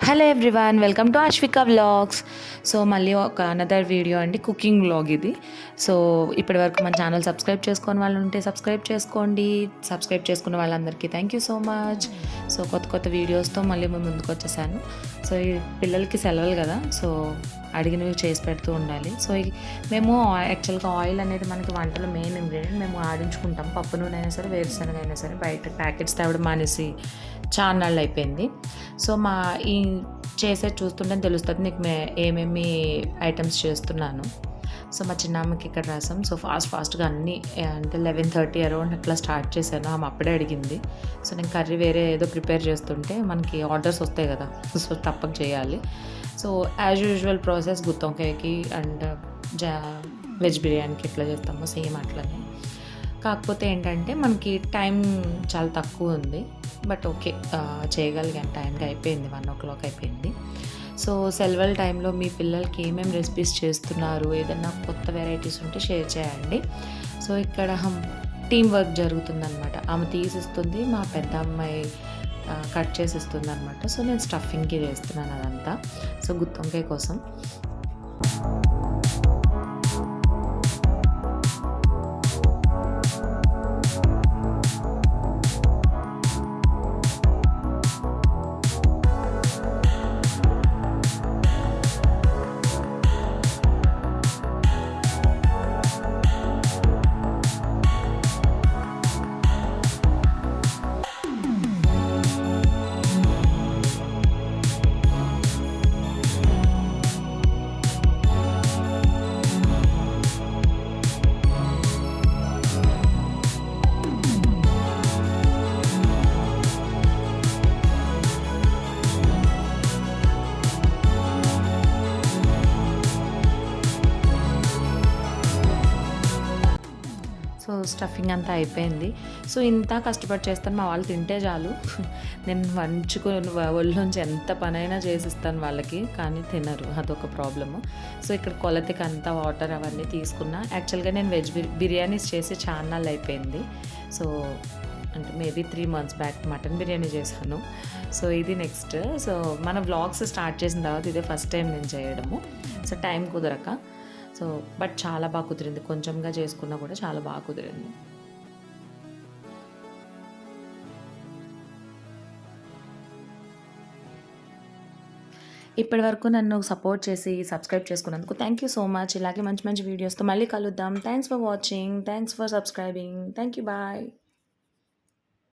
Hello everyone, welcome to Ashwika vlogs. So మళ్ళీ ఒక another video అండి, కుకింగ్ వ్లాగ్ ఇది. సో ఇప్పటి వరకు మన ఛానల్ సబ్స్క్రైబ్ చేసుకొని వాళ్ళు ఉంటే సబ్స్క్రైబ్ చేసుకోండి. సబ్స్క్రైబ్ చేసుకున్న వాళ్ళందరికీ thank you so much. So కొత్త కొత్త వీడియోస్తో మళ్ళీ మేము ముందుకు వచ్చేసాను. సో ఈ పిల్లలకి సెలవులు కదా, సో అడిగినవి చేసి పెడుతూ ఉండాలి. సో మేము యాక్చువల్గా ఆయిల్ అనేది మనకి వంటలో మెయిన్ ఇంగ్రీడియంట్. మేము ఆడించుకుంటాం, పప్పు నూనె అయినా సరే వేరుశనగ అయినా సరే. బయట ప్యాకెట్స్ తేవడం మానేసి చాలా నాళ్ళు అయిపోయింది. సో మా ఈ చేసేది చూస్తుంటే తెలుస్తుంది నీకు ఏమేమి ఐటమ్స్ చేస్తున్నాను. సో మా చిన్నమ్మకి ఇక్కడ రసం. సో ఫాస్ట్గా అన్నీ అంటే 11:30 అరౌండ్ అట్లా స్టార్ట్ చేశాను. ఆమె అప్పుడే అడిగింది. సో నేను కర్రీ వేరే ఏదో ప్రిపేర్ చేస్తుంటే మనకి ఆర్డర్స్ వస్తాయి కదా, సో తప్పక చేయాలి. సో యాజ్ యూజువల్ ప్రాసెస్ గుత్తొంకాయకి అండ్ వెజ్ బిర్యానీకి ఎట్లా చేస్తామో సేమ్ అట్లనే. కాకపోతే ఏంటంటే మనకి టైం చాలా తక్కువ ఉంది. బట్ ఓకే, చేయగలిగాను. టైంకి అయిపోయింది, 1 o'clock అయిపోయింది. సో సెలవుల టైంలో మీ పిల్లలకి ఏమేమి రెసిపీస్ చేస్తున్నారు, ఏదైనా కొత్త వెరైటీస్ ఉంటే షేర్ చేయండి. సో ఇక్కడ టీం వర్క్ జరుగుతుందనమాట. ఆమె తీసిస్తుంది, మా పెద్ద అమ్మాయి కట్ చేసి ఇస్తుంది అనమాట. సో నేను స్టఫింగ్కి వేస్తున్నాను అదంతా. సో గుత్తొంకాయ కోసం సో స్టఫింగ్ అంతా అయిపోయింది. సో ఇంత కష్టపడి చేస్తాను, మా వాళ్ళు తింటే చాలు. నేను వంచుకొని ఒళ్ళోంచి ఎంత పనైనా చేసిస్తాను వాళ్ళకి, కానీ తినరు, అదొక ప్రాబ్లము. సో ఇక్కడ కొలతకి అంతా వాటర్ అవన్నీ తీసుకున్నా. యాక్చువల్గా నేను వెజ్ బిర్యానీస్ చేసి చాలా అయిపోయింది. సో అంటే maybe 3 months back mutton biryani చేశాను. సో ఇది నెక్స్ట్. సో మన వ్లాగ్స్ స్టార్ట్ చేసిన తర్వాత ఇదే ఫస్ట్ టైం నేను చేయడము. సో టైం కుదరక. సో బట్ చాలా బాగా కుదిరింది, కొంచెంగా చేసుకున్నా కూడా చాలా బాగా కుదిరింది. ఇప్పటి వరకు నన్ను సపోర్ట్ చేసి సబ్స్క్రైబ్ చేసుకున్నందుకు థ్యాంక్ యూ సో మచ్. ఇలాగే మంచి మంచి వీడియోస్తో మళ్ళీ కలుద్దాం. Thanks for watching, thanks for subscribing. Thank you, bye.